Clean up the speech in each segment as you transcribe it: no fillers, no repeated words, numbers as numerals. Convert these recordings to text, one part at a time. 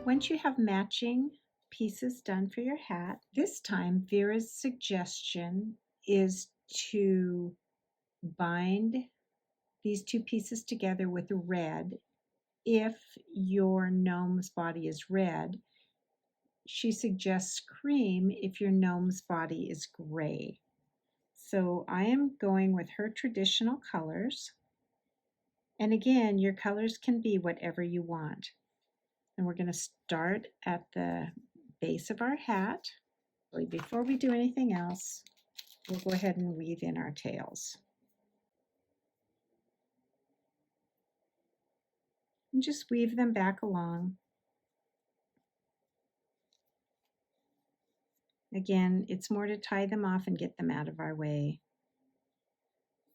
Once you have matching pieces done for your hat, this time Vera's suggestion is to bind these two pieces together with red. If your gnome's body is red, she suggests cream if your gnome's body is gray. So I am going with her traditional colors. And again, your colors can be whatever you want. And we're going to start at the base of our hat. Before we do anything else, we'll go ahead and weave in our tails. And just weave them back along. Again, it's more to tie them off and get them out of our way.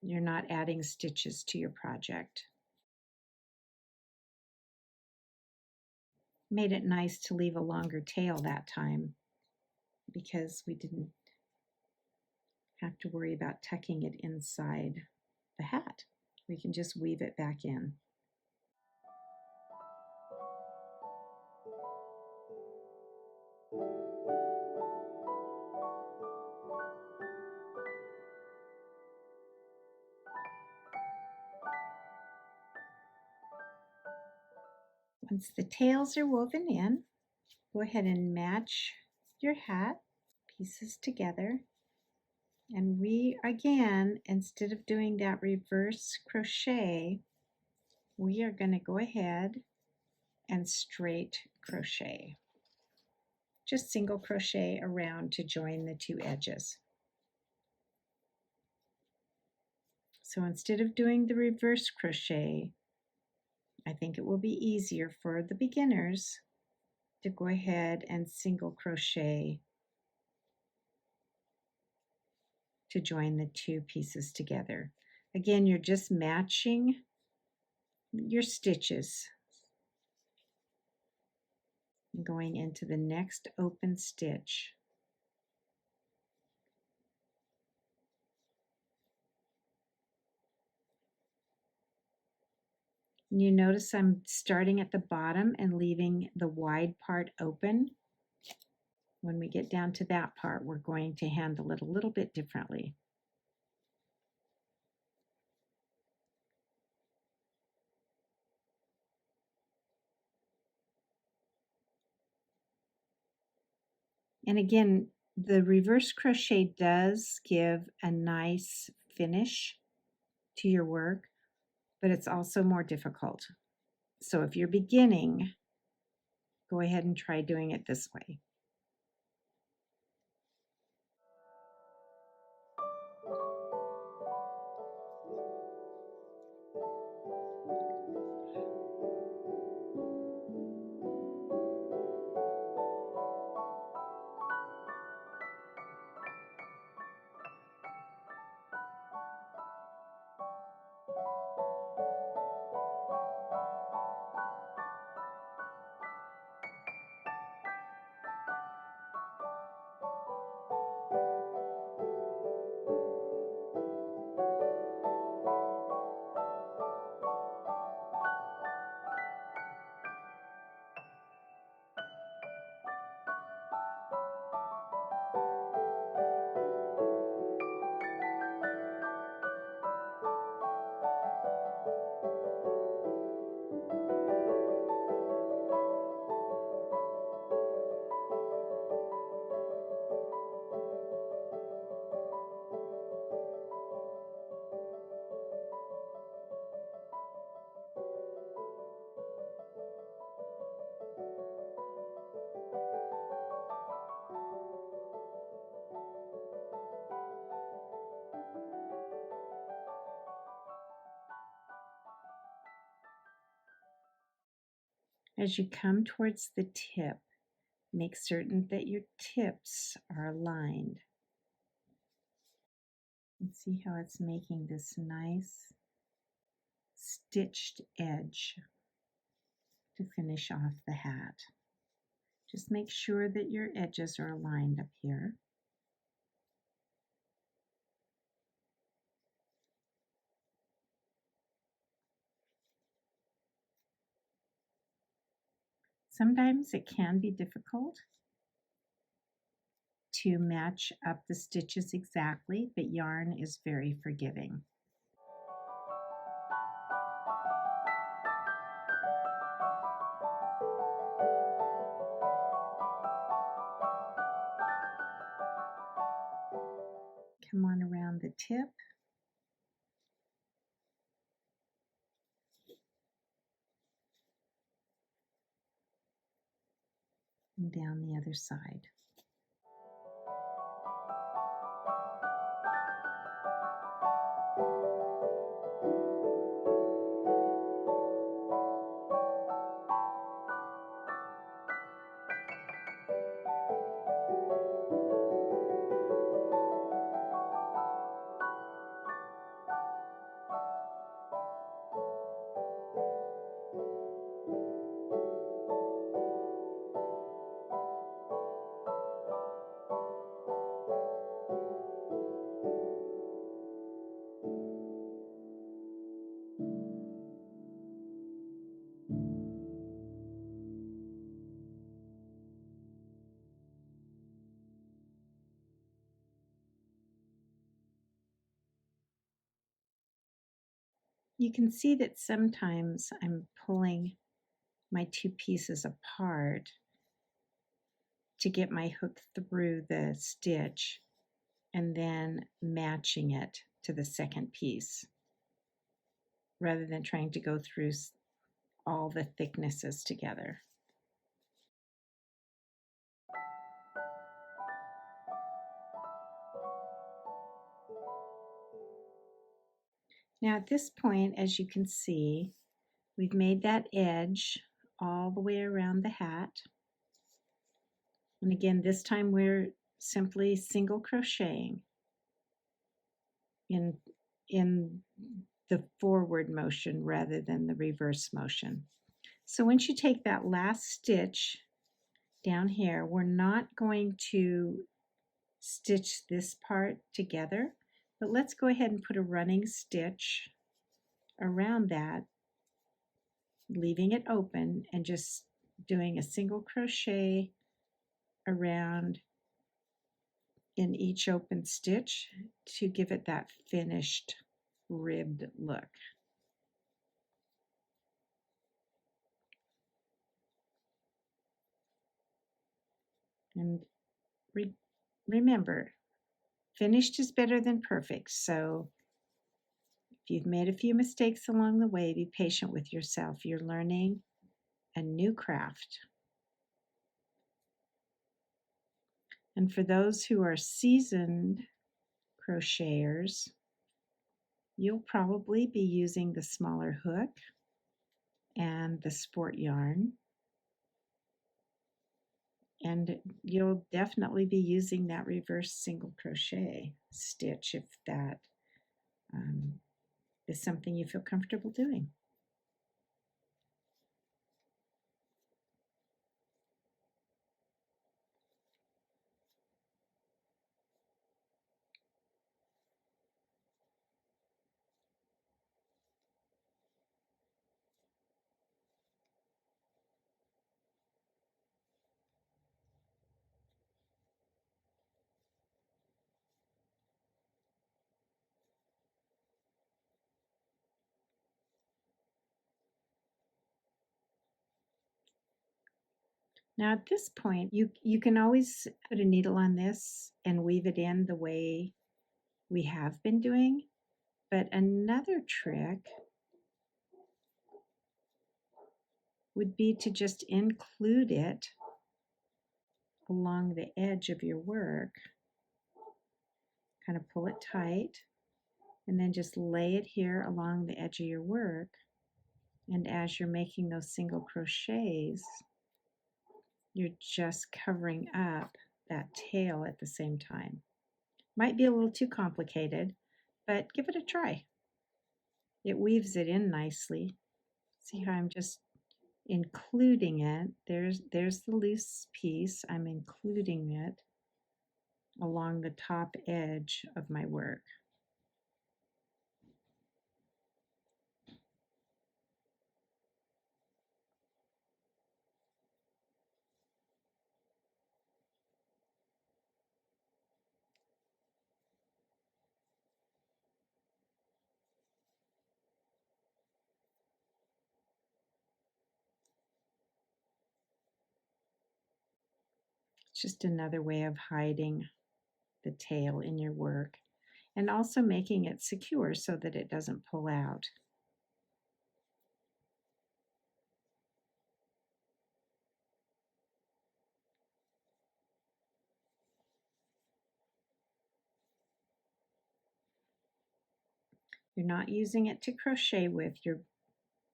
You're not adding stitches to your project. Made it nice to leave a longer tail that time because we didn't have to worry about tucking it inside the hat. We can just weave it back in. Once the tails are woven in, go ahead and match your hat pieces together. And we, again, instead of doing that reverse crochet, we are going to go ahead and straight crochet. Just single crochet around to join the two edges. So instead of doing the reverse crochet, I think it will be easier for the beginners to go ahead and single crochet to join the two pieces together. Again, you're just matching your stitches. Going into the next open stitch. And you notice I'm starting at the bottom and leaving the wide part open. When we get down to that part, we're going to handle it a little bit differently. And again, the reverse crochet does give a nice finish to your work, but it's also more difficult. So if you're beginning, go ahead and try doing it this way. As you come towards the tip, make certain that your tips are aligned. And see how it's making this nice stitched edge to finish off the hat. Just make sure that your edges are aligned up here. Sometimes it can be difficult to match up the stitches exactly, but yarn is very forgiving. Come on around the tip. And down the other side. You can see that sometimes I'm pulling my two pieces apart to get my hook through the stitch and then matching it to the second piece rather than trying to go through all the thicknesses together. Now at this point, as you can see, we've made that edge all the way around the hat. And again, this time we're simply single crocheting in the forward motion rather than the reverse motion. So once you take that last stitch down here, we're not going to stitch this part together, but let's go ahead and put a running stitch around that, leaving it open and just doing a single crochet around in each open stitch to give it that finished ribbed look. And remember, finished is better than perfect, so if you've made a few mistakes along the way, be patient with yourself. You're learning a new craft. And for those who are seasoned crocheters, you'll probably be using the smaller hook and the sport yarn. And you'll definitely be using that reverse single crochet stitch if that is something you feel comfortable doing. Now at this point, you can always put a needle on this and weave it in the way we have been doing, but another trick would be to just include it along the edge of your work, kind of pull it tight, and then just lay it here along the edge of your work. And as you're making those single crochets, you're just covering up that tail at the same time. Might be a little too complicated, but give it a try. It weaves it in nicely. See how I'm just including it. There's the loose piece. I'm including it along the top edge of my work. It's just another way of hiding the tail in your work and also making it secure so that it doesn't pull out. You're not using it to crochet with, you're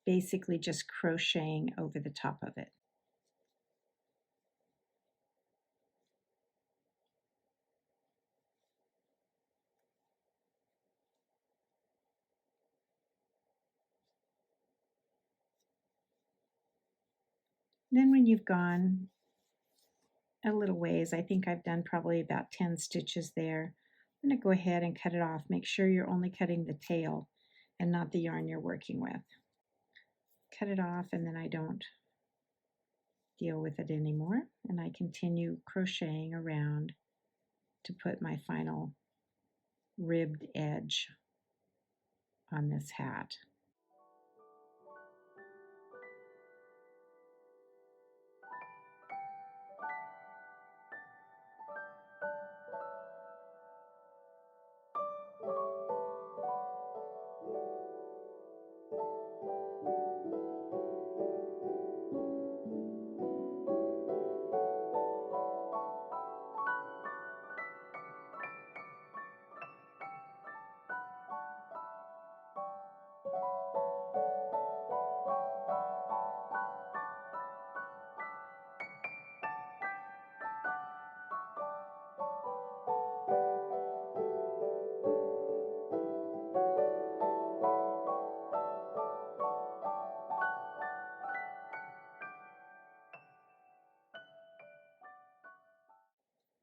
basically just crocheting over the top of it. Then when you've gone a little ways, I think I've done probably about 10 stitches there, I'm going to go ahead and cut it off. Make sure you're only cutting the tail and not the yarn you're working with. Cut it off and then I don't deal with it anymore, and I continue crocheting around to put my final ribbed edge on this hat.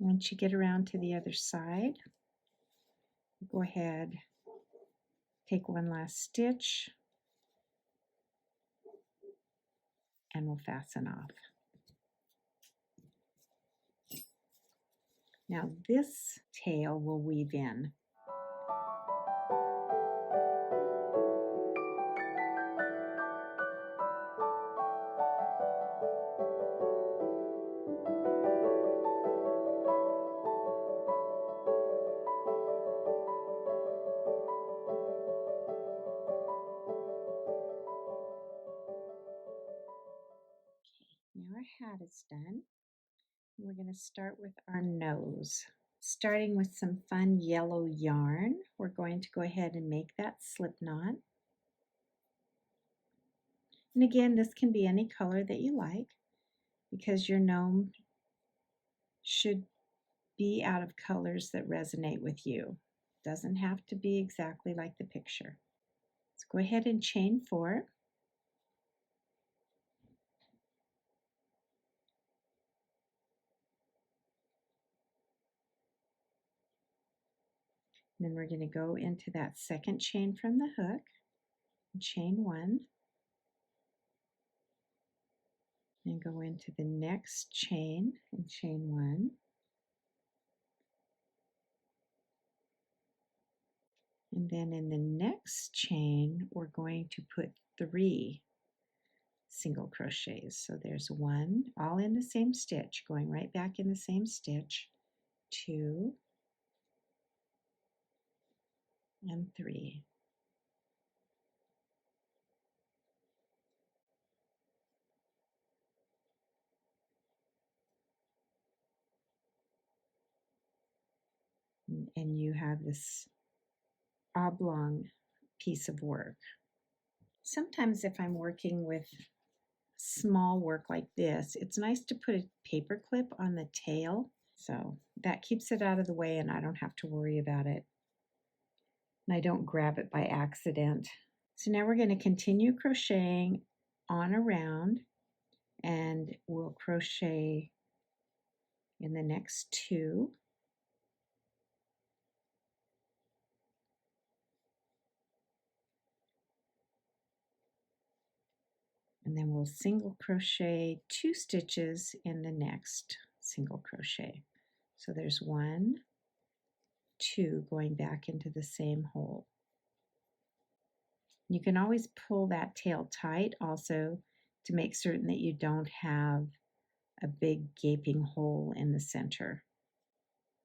Once you get around to the other side, go ahead, take one last stitch, and we'll fasten off. Now this tail will weave in. Now our hat is done. We're going to start with our nose. Starting with some fun yellow yarn, we're going to go ahead and make that slip knot. And again, this can be any color that you like because your gnome should be out of colors that resonate with you. Doesn't have to be exactly like the picture. Let's go ahead and chain 4. Then we're going to go into that second chain from the hook, and chain 1, and go into the next chain and chain 1. And then in the next chain, we're going to put 3 single crochets. So there's 1, all in the same stitch, going right back in the same stitch, 2, and 3. And you have this oblong piece of work. Sometimes if I'm working with small work like this, it's nice to put a paper clip on the tail, so that keeps it out of the way and I don't have to worry about it. And I don't grab it by accident. So now we're going to continue crocheting on around, and we'll crochet in the next 2. And then we'll single crochet 2 stitches in the next single crochet. So there's 1, 2 going back into the same hole. You can always pull that tail tight also to make certain that you don't have a big gaping hole in the center.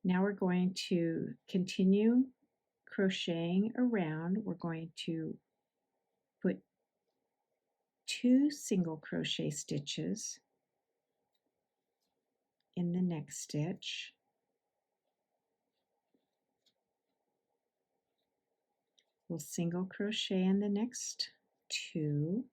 Now we're going to continue crocheting around. We're going to put 2 single crochet stitches in the next stitch. We'll single crochet in the next 2.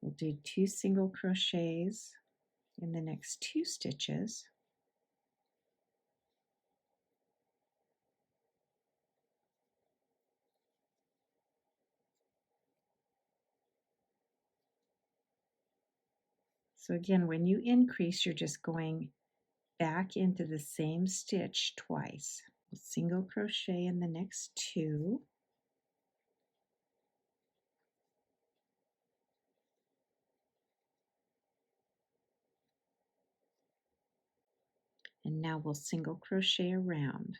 We'll do 2 single crochets in the next 2 stitches. So again, when you increase, you're just going back into the same stitch twice. We'll single crochet in the next 2. And now we'll single crochet around.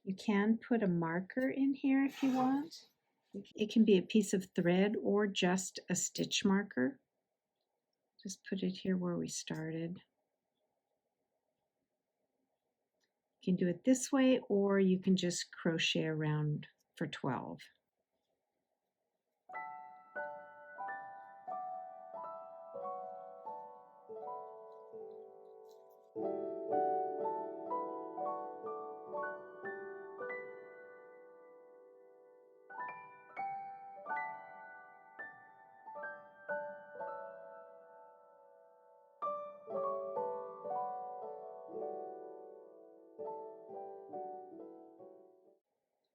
You can put a marker in here if you want. It can be a piece of thread or just a stitch marker. Just put it here where we started. You can do it this way, or you can just crochet around for 12.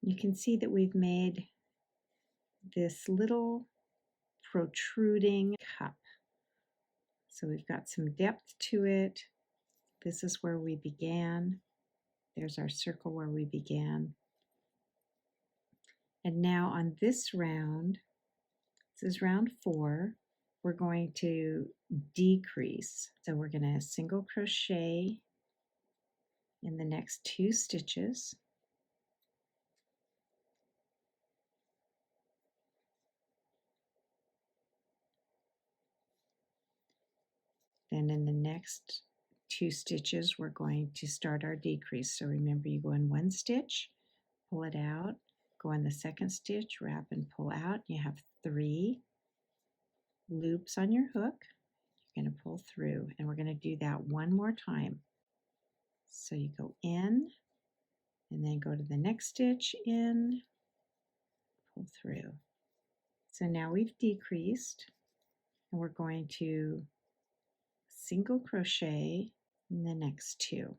You can see that we've made this little protruding cup. So we've got some depth to it. This is where we began. There's our circle where we began. And now on this round, this is round 4, we're going to decrease. So we're going to single crochet in the next 2 stitches. Then in the next 2 stitches, we're going to start our decrease. So remember, you go in 1 stitch, pull it out, go in the 2nd stitch, wrap and pull out. You have 3 loops on your hook. You're going to pull through, and we're going to do that one more time. So you go in, and then go to the next stitch, in, pull through. So now we've decreased, and we're going to single crochet in the next 2.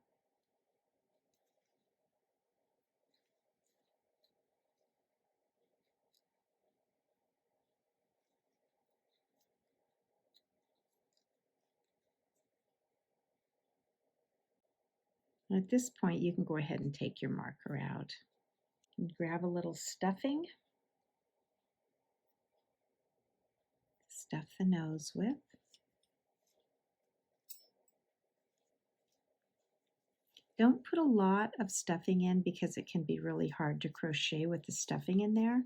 And at this point, you can go ahead and take your marker out and grab a little stuffing, stuff the nose with. Don't put a lot of stuffing in because it can be really hard to crochet with the stuffing in there.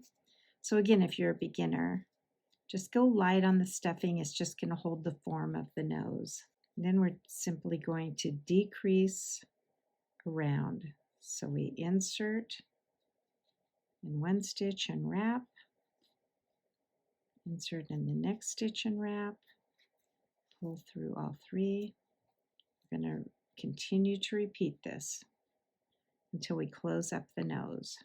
So again, if you're a beginner, just go light on the stuffing. It's just going to hold the form of the nose. And then we're simply going to decrease around. So we insert in 1 stitch and wrap, insert in the next stitch and wrap, pull through all 3. We're going to continue to repeat this until we close up the nose.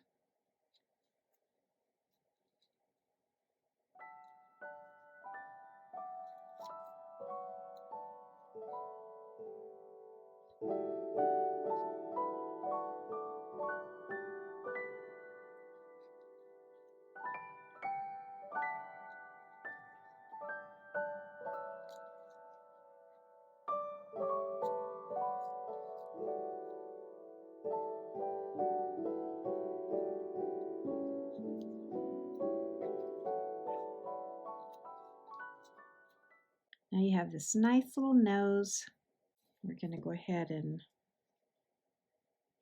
Now you have this nice little nose. We're going to go ahead and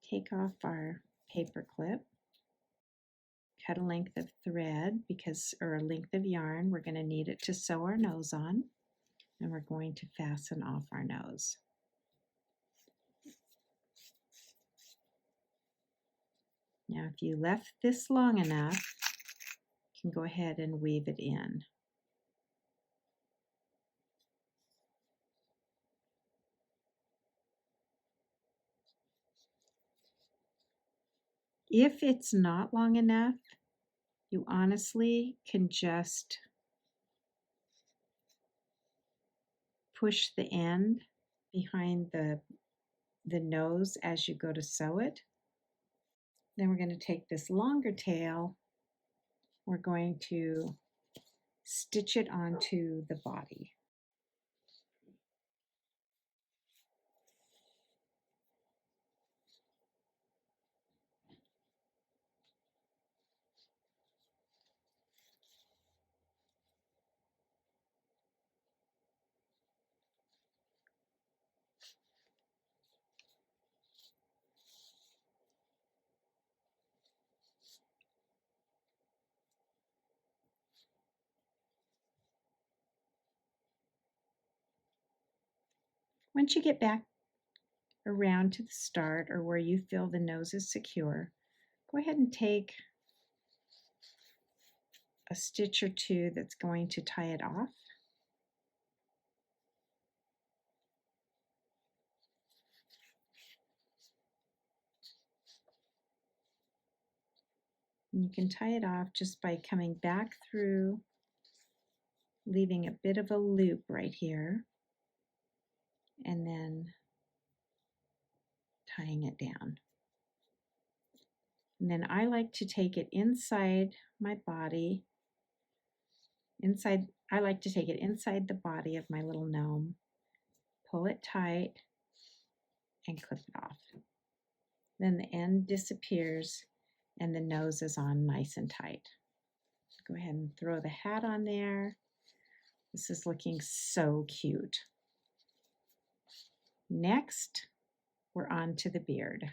take off our paper clip, cut a length of thread or a length of yarn. We're going to need it to sew our nose on, and we're going to fasten off our nose. Now if you left this long enough, you can go ahead and weave it in. If it's not long enough, you honestly can just push the end behind the nose as you go to sew it. Then we're going to take this longer tail, we're going to stitch it onto the body. Once you get back around to the start or where you feel the nose is secure, go ahead and take a stitch or two that's going to tie it off. And you can tie it off just by coming back through, leaving a bit of a loop right here, and then tying it down. And then I like to take it inside my body, I like to take it inside the body of my little gnome, pull it tight, and clip it off. Then the end disappears and the nose is on nice and tight. Go ahead and throw the hat on there. This is looking so cute. Next, we're on to the beard.